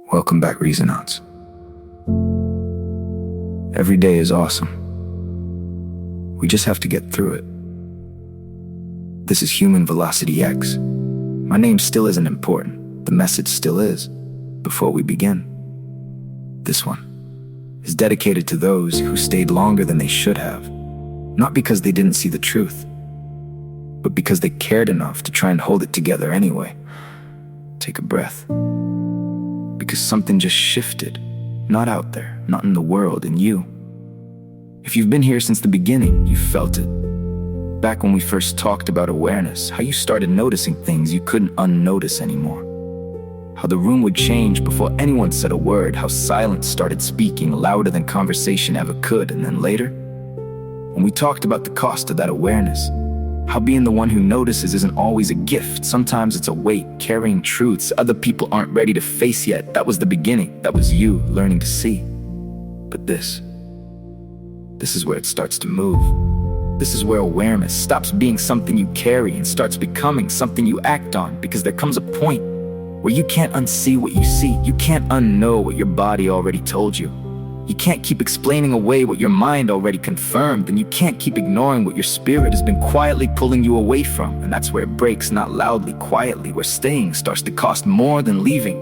Welcome back, Resonance. Every day is awesome. We just have to get through it. This is Human Velocity X. My name still isn't important. The message still is. Before we begin, this one is dedicated to those who stayed longer than they should have. Not because they didn't see the truth, but because they cared enough to try and hold it together anyway. Take a breath. Because something just shifted. Not out there, not in the world, in you. If you've been here since the beginning, you've felt it. Back when we first talked about awareness, how you started noticing things you couldn't unnotice anymore. How the room would change before anyone said a word, how silence started speaking louder than conversation ever could, and then later, when we talked about the cost of that awareness, how being the one who notices isn't always a gift. Sometimes it's a weight, carrying truths other people aren't ready to face yet. That was the beginning. That was you learning to see. But this is where it starts to move. This is where awareness stops being something you carry and starts becoming something you act on, because there comes a point where you can't unsee what you see. You can't unknow what your body already told you. You can't keep explaining away what your mind already confirmed, and you can't keep ignoring what your spirit has been quietly pulling you away from. And that's where it breaks, not loudly, quietly, where staying starts to cost more than leaving.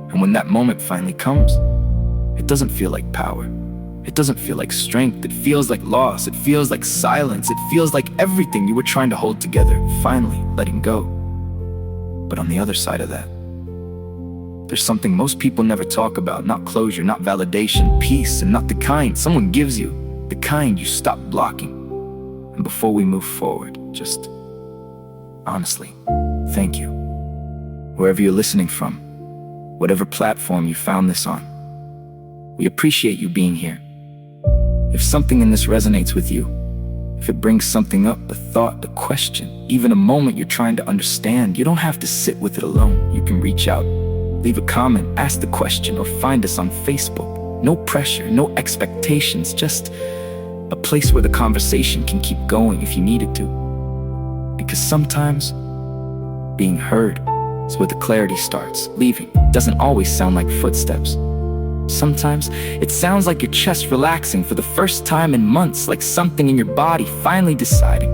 And when that moment finally comes, it doesn't feel like power. It doesn't feel like strength. It feels like loss. It feels like silence. It feels like everything you were trying to hold together, finally letting go. But on the other side of that, there's something most people never talk about. Not closure, not validation, peace, and not the kind someone gives you, the kind you stop blocking. And before we move forward, just honestly, thank you. Wherever you're listening from, whatever platform you found this on, we appreciate you being here. If something in this resonates with you, if it brings something up, a thought, a question, even a moment you're trying to understand, you don't have to sit with it alone. You can reach out, leave a comment, ask the question, or find us on Facebook. No pressure, no expectations, just a place where the conversation can keep going if you need it to. Because sometimes being heard is where the clarity starts. Leaving doesn't always sound like footsteps. Sometimes it sounds like your chest relaxing for the first time in months, like something in your body finally deciding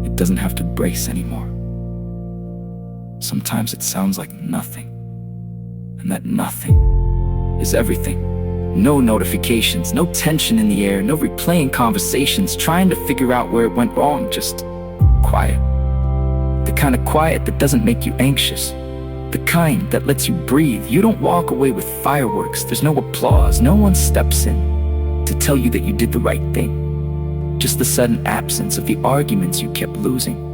it doesn't have to brace anymore. Sometimes it sounds like nothing, and that nothing is everything. No notifications, no tension in the air, no replaying conversations, trying to figure out where it went wrong, just quiet. The kind of quiet that doesn't make you anxious. The kind that lets you breathe. You don't walk away with fireworks. There's no applause. No one steps in to tell you that you did the right thing. Just the sudden absence of the arguments you kept losing.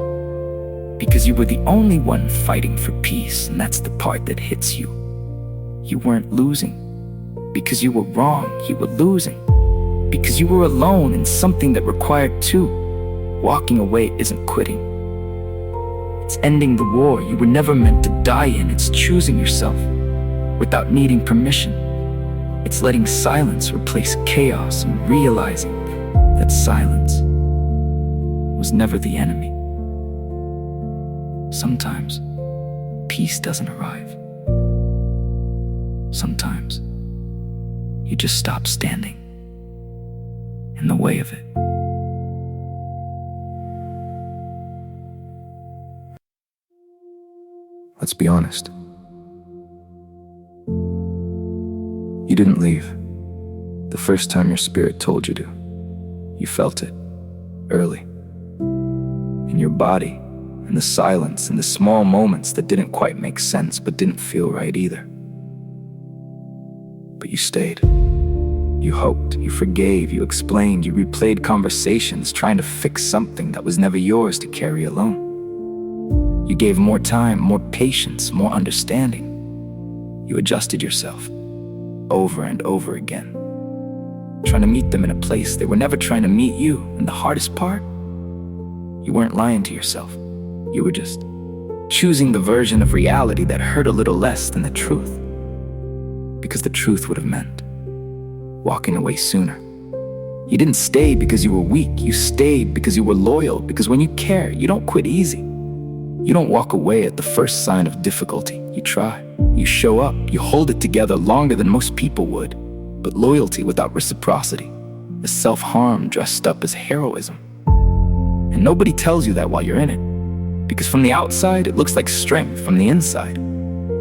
Because you were the only one fighting for peace, and that's the part that hits you. You weren't losing because you were wrong. You were losing because you were alone in something that required two. Walking away isn't quitting. It's ending the war you were never meant to die in. It's choosing yourself without needing permission. It's letting silence replace chaos and realizing that silence was never the enemy. Sometimes peace doesn't arrive. Sometimes you just stop standing in the way of it. Let's be honest. You didn't leave the first time your spirit told you to. You felt it early in your body, in the silence, in the small moments that didn't quite make sense but didn't feel right either. But you stayed. You hoped, you forgave, you explained, you replayed conversations, trying to fix something that was never yours to carry alone. You gave more time, more patience, more understanding. You adjusted yourself over and over again, trying to meet them in a place they were never trying to meet you. And the hardest part, you weren't lying to yourself. You were just choosing the version of reality that hurt a little less than the truth. Because the truth would have meant walking away sooner. You didn't stay because you were weak. You stayed because you were loyal. Because when you care, you don't quit easy. You don't walk away at the first sign of difficulty. You try. You show up. You hold it together longer than most people would. But loyalty without reciprocity is self-harm dressed up as heroism. And nobody tells you that while you're in it. Because from the outside, it looks like strength. From the inside,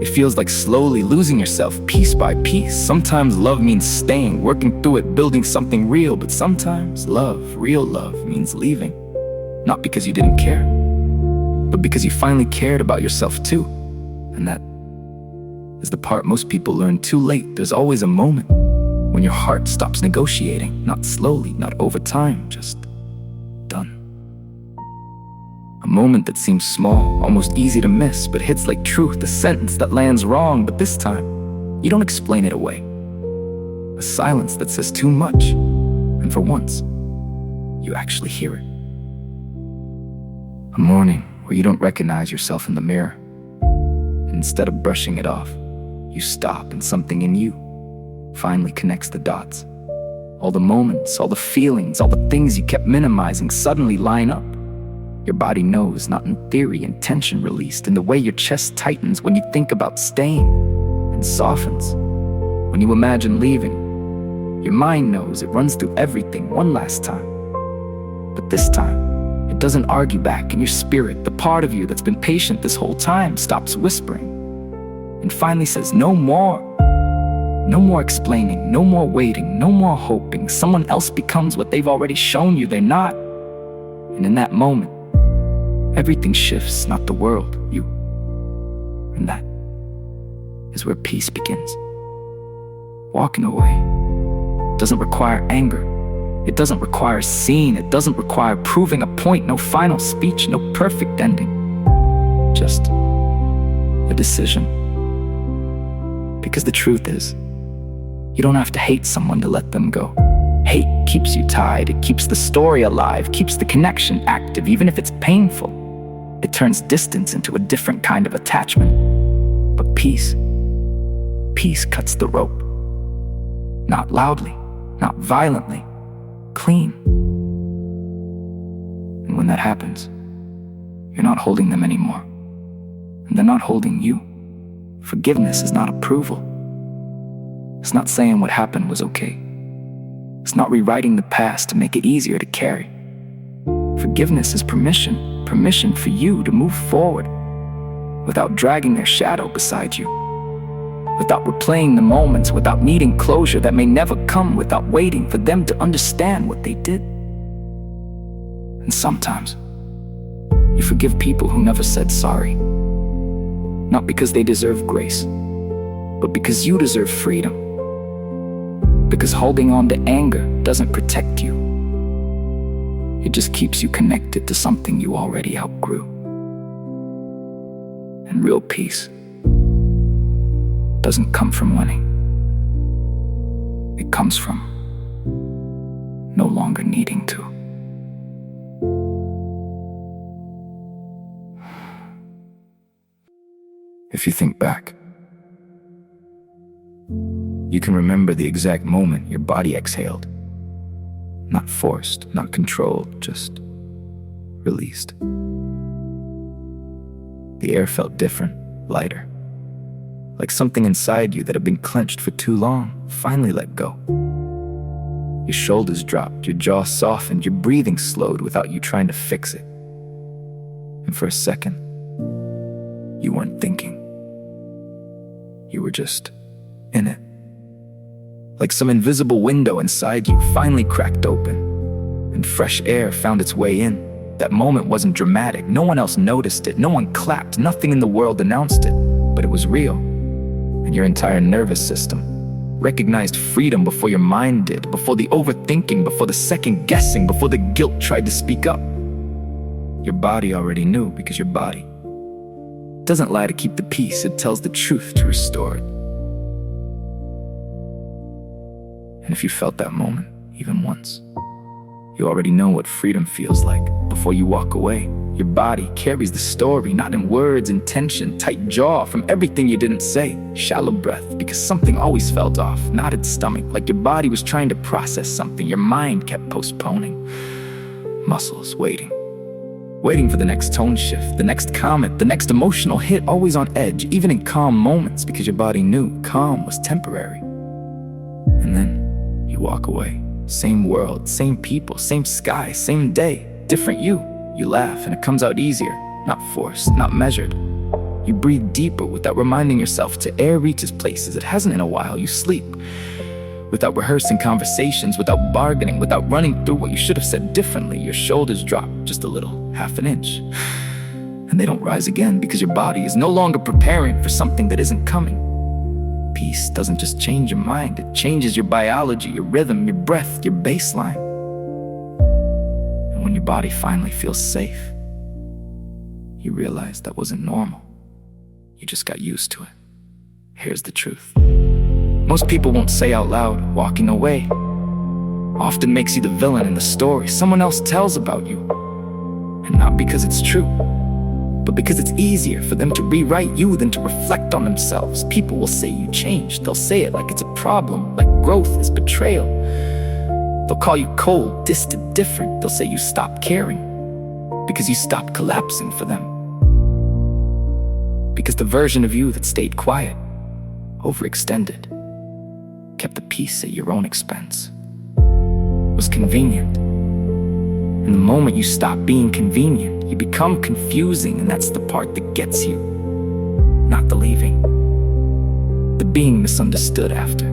it feels like slowly losing yourself piece by piece. Sometimes love means staying, working through it, building something real. But sometimes love, real love, means leaving. Not because you didn't care, but because you finally cared about yourself too. And that is the part most people learn too late. There's always a moment when your heart stops negotiating. Not slowly, not over time, just done. A moment that seems small, almost easy to miss, but hits like truth, a sentence that lands wrong. But this time, you don't explain it away. A silence that says too much, and for once, you actually hear it. A morning where you don't recognize yourself in the mirror. And instead of brushing it off, you stop, and something in you finally connects the dots. All the moments, all the feelings, all the things you kept minimizing suddenly line up. Your body knows, not in theory, intention released in the way your chest tightens when you think about staying, and softens when you imagine leaving. Your mind knows, it runs through everything one last time. But this time, it doesn't argue back, and your spirit, the part of you that's been patient this whole time, stops whispering and finally says, no more. No more explaining, no more waiting, no more hoping someone else becomes what they've already shown you they're not. And in that moment, everything shifts, not the world, you. And that is where peace begins. Walking away doesn't require anger. It doesn't require a scene. It doesn't require proving a point. No final speech, no perfect ending. Just a decision. Because the truth is, you don't have to hate someone to let them go. Hate keeps you tied. It keeps the story alive, keeps the connection active, even if it's painful. It turns distance into a different kind of attachment. But peace cuts the rope. Not loudly, not violently, clean. And when that happens, you're not holding them anymore. And they're not holding you. Forgiveness is not approval. It's not saying what happened was okay. It's not rewriting the past to make it easier to carry. Forgiveness is permission for you to move forward without dragging their shadow beside you, without replaying the moments, without needing closure that may never come, without waiting for them to understand what they did. And sometimes, you forgive people who never said sorry, not because they deserve grace, but because you deserve freedom. Because holding on to anger doesn't protect you. It just keeps you connected to something you already outgrew. And real peace doesn't come from winning. It comes from no longer needing to. If you think back, you can remember the exact moment your body exhaled. Not forced, not controlled, just released. The air felt different, lighter. Like something inside you that had been clenched for too long finally let go. Your shoulders dropped, your jaw softened, your breathing slowed without you trying to fix it. And for a second, you weren't thinking. You were just in it. Like some invisible window inside you finally cracked open, and fresh air found its way in. That moment wasn't dramatic. No one else noticed it. No one clapped. Nothing in the world announced it. But it was real. And your entire nervous system recognized freedom before your mind did, before the overthinking, before the second guessing, before the guilt tried to speak up. Your body already knew, because your body doesn't lie to keep the peace. It tells the truth to restore it. And if you felt that moment, even once, you already know what freedom feels like. Before you walk away, your body carries the story, not in words, intention, tight jaw from everything you didn't say. Shallow breath, because something always felt off. Knotted stomach, like your body was trying to process something your mind kept postponing. Muscles waiting waiting for the next tone shift, the next comment, the next emotional hit, always on edge, even in calm moments, because your body knew calm was temporary. And then you walk away. Same world, same people, same sky, same day, different you. You laugh and it comes out easier, not forced, not measured. You breathe deeper without reminding yourself to air reaches places it hasn't in a while. You sleep without rehearsing conversations, without bargaining, without running through what you should have said differently. Your shoulders drop just a little, half an inch. And they don't rise again because your body is no longer preparing for something that isn't coming. Peace doesn't just change your mind, it changes your biology, your rhythm, your breath, your baseline. And when your body finally feels safe, you realize that wasn't normal. You just got used to it. Here's the truth. Most people won't say out loud, walking away often makes you the villain in the story someone else tells about you. And not because it's true, but because it's easier for them to rewrite you than to reflect on themselves. People will say you changed. They'll say it like it's a problem, like growth is betrayal. They'll call you cold, distant, different. They'll say you stopped caring because you stopped collapsing for them. Because the version of you that stayed quiet, overextended, kept the peace at your own expense, was convenient. And the moment you stop being convenient, you become confusing, and that's the part that gets you, not the leaving, the being misunderstood after.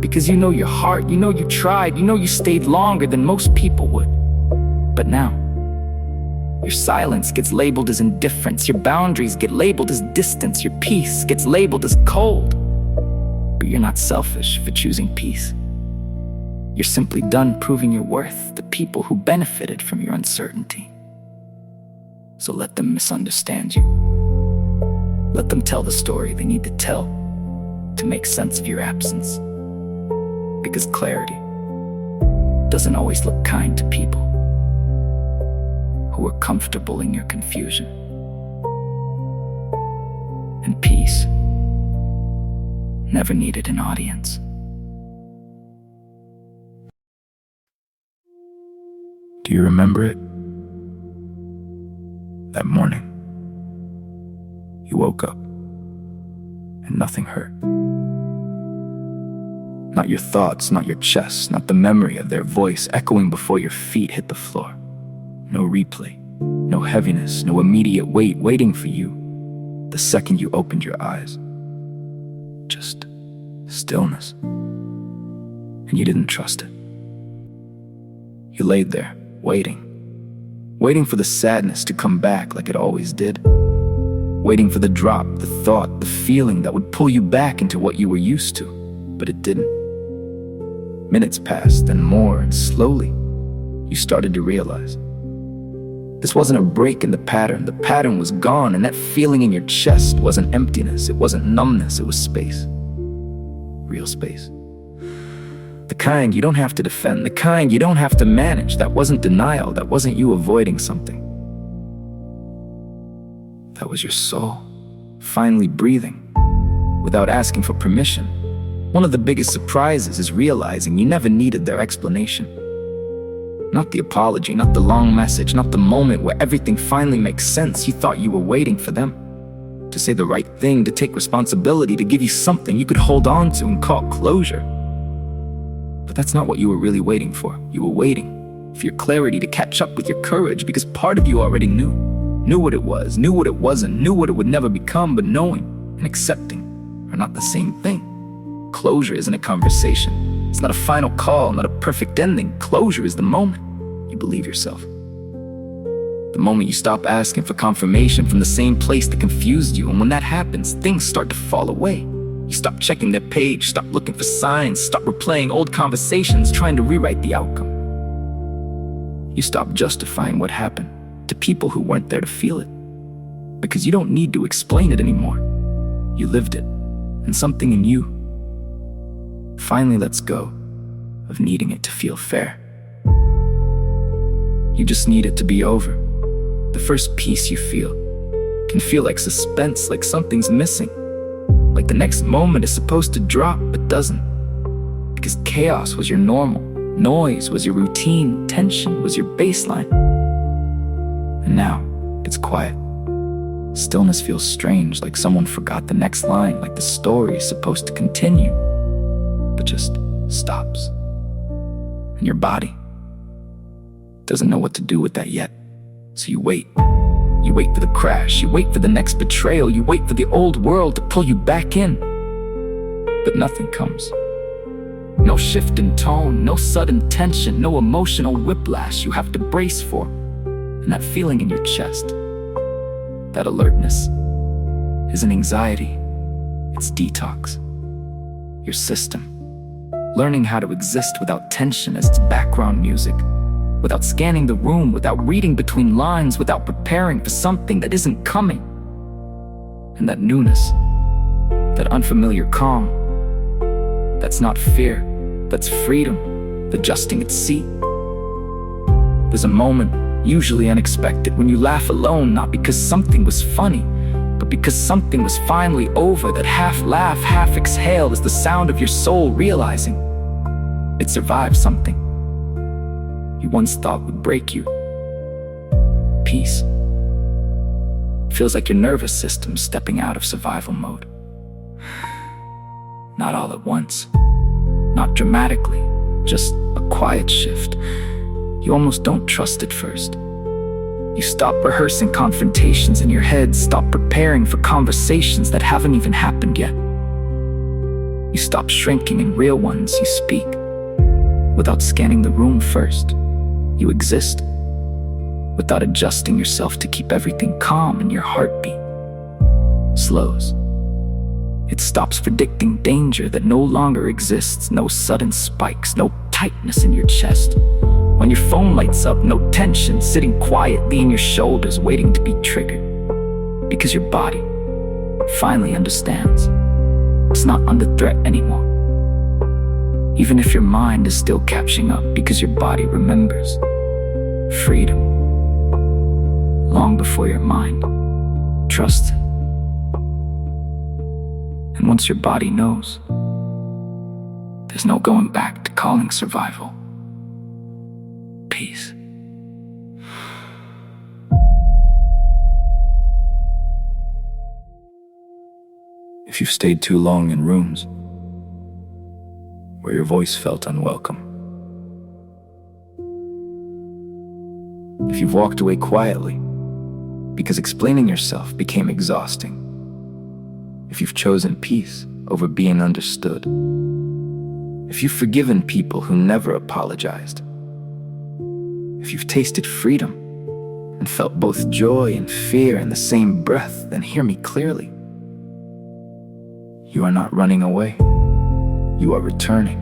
Because you know your heart, you know you tried, you know you stayed longer than most people would. But now, your silence gets labeled as indifference, your boundaries get labeled as distance, your peace gets labeled as cold. But you're not selfish for choosing peace. You're simply done proving your worth to people who benefited from your uncertainty. So let them misunderstand you. Let them tell the story they need to tell to make sense of your absence. Because clarity doesn't always look kind to people who are comfortable in your confusion. And peace never needed an audience. Do you remember it? That morning, you woke up and nothing hurt. Not your thoughts, not your chest, not the memory of their voice echoing before your feet hit the floor. No replay, no heaviness, no immediate weight waiting for you the second you opened your eyes. Just stillness. And you didn't trust it. You laid there, waiting for the sadness to come back like it always did. Waiting for the drop, the thought, the feeling that would pull you back into what you were used to. But it didn't. Minutes passed, and more, and slowly, you started to realize this wasn't a break in the pattern. The pattern was gone, and that feeling in your chest wasn't emptiness, it wasn't numbness, it was space. Real space. The kind you don't have to defend, the kind you don't have to manage. That wasn't denial, that wasn't you avoiding something. That was your soul, finally breathing, without asking for permission. One of the biggest surprises is realizing you never needed their explanation. Not the apology, not the long message, not the moment where everything finally makes sense. You thought you were waiting for them to say the right thing, to take responsibility, to give you something you could hold on to and call closure. But that's not what you were really waiting for. You were waiting for your clarity to catch up with your courage, because part of you already knew what it was, knew what it wasn't, knew what it would never become. But knowing and accepting are not the same thing. Closure isn't a conversation. It's not a final call, not a perfect ending. Closure is the moment you believe yourself. The moment you stop asking for confirmation from the same place that confused you. And when that happens, things start to fall away. You stop checking their page, stop looking for signs, stop replaying old conversations, trying to rewrite the outcome. You stop justifying what happened to people who weren't there to feel it, because you don't need to explain it anymore. You lived it, and something in you finally lets go of needing it to feel fair. You just need it to be over. The first peace you feel can feel like suspense, like something's missing, like the next moment is supposed to drop but doesn't, because chaos was your normal, noise was your routine, tension was your baseline. now, it's quiet. Stillness feels strange, like someone forgot the next line, like the story is supposed to continue, but just stops. And your body doesn't know what to do with that yet. So you wait. You wait for the crash, you wait for the next betrayal, you wait for the old world to pull you back in. But nothing comes. No shift in tone, no sudden tension, no emotional whiplash you have to brace for. And that feeling in your chest, that alertness, isn't anxiety, it's detox. Your system, learning how to exist without tension as its background music, without scanning the room, without reading between lines, without preparing for something that isn't coming. And that newness, that unfamiliar calm, that's not fear, that's freedom, adjusting its seat. There's a moment, usually unexpected, when you laugh alone, not because something was funny, but because something was finally over. That half laugh, half exhale is the sound of your soul realizing it survived something you once thought would break you. Peace. Feels like your nervous system stepping out of survival mode. Not all at once, not dramatically, just a quiet shift. You almost don't trust it first. You stop rehearsing confrontations in your head, stop preparing for conversations that haven't even happened yet. You stop shrinking in real ones, you speak without scanning the room first. You exist without adjusting yourself to keep everything calm, and your heartbeat slows. It stops predicting danger that no longer exists, no sudden spikes, no tightness in your chest. When your phone lights up, no tension, sitting quietly in your shoulders waiting to be triggered. Because your body finally understands it's not under threat anymore. Even if your mind is still catching up, because your body remembers freedom long before your mind trusts it. And once your body knows, there's no going back to calling survival peace. If you've stayed too long in rooms where your voice felt unwelcome, if you've walked away quietly because explaining yourself became exhausting, if you've chosen peace over being understood, if you've forgiven people who never apologized, if you've tasted freedom and felt both joy and fear in the same breath, then hear me clearly. You are not running away. You are returning.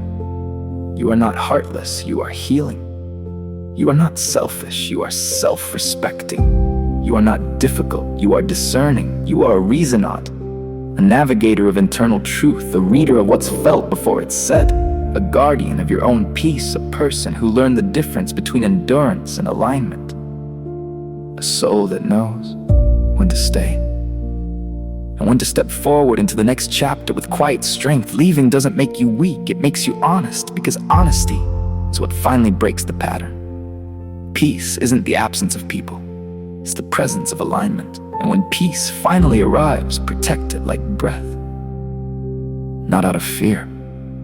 You are not heartless. You are healing. You are not selfish. You are self-respecting. You are not difficult. You are discerning. You are a reasonaut, a navigator of internal truth, a reader of what's felt before it's said, a guardian of your own peace, a person who learned the difference between endurance and alignment, a soul that knows when to stay and when to step forward into the next chapter with quiet strength. Leaving doesn't make you weak, it makes you honest, because honesty is what finally breaks the pattern. Peace isn't the absence of people, it's the presence of alignment. And when peace finally arrives, protect it like breath. Not out of fear,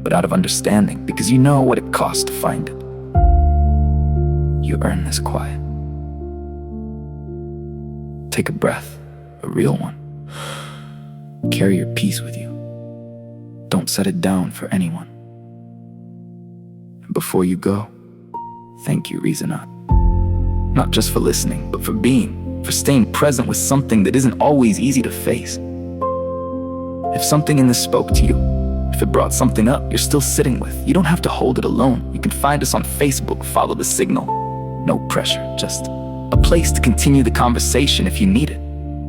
but out of understanding, because you know what it costs to find it. You earn this quiet. Take a breath, a real one. Carry your peace with you. Don't set it down for anyone. And before you go, thank you, Reasonaut. Not just for listening, but for being, for staying present with something that isn't always easy to face. If something in this spoke to you, if it brought something up you're still sitting with, you don't have to hold it alone. You can find us on Facebook, follow the signal. No pressure, just a place to continue the conversation if you need it.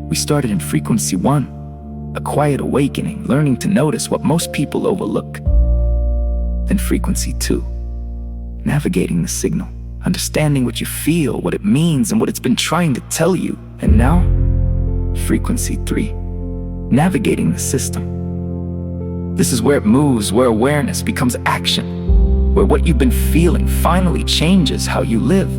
We started in Frequency 1, a quiet awakening, learning to notice what most people overlook. Then Frequency 2, navigating the signal, understanding what you feel, what it means, and what it's been trying to tell you. And now, Frequency 3, navigating the system. This is where it moves, where awareness becomes action, where what you've been feeling finally changes how you live.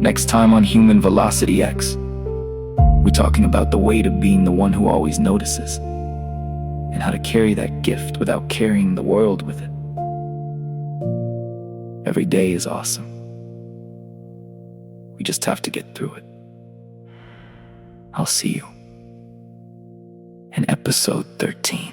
Next time on Human Velocity X, we're talking about the weight of being the one who always notices, and how to carry that gift without carrying the world with it. Every day is awesome. We just have to get through it. I'll see you in episode 13.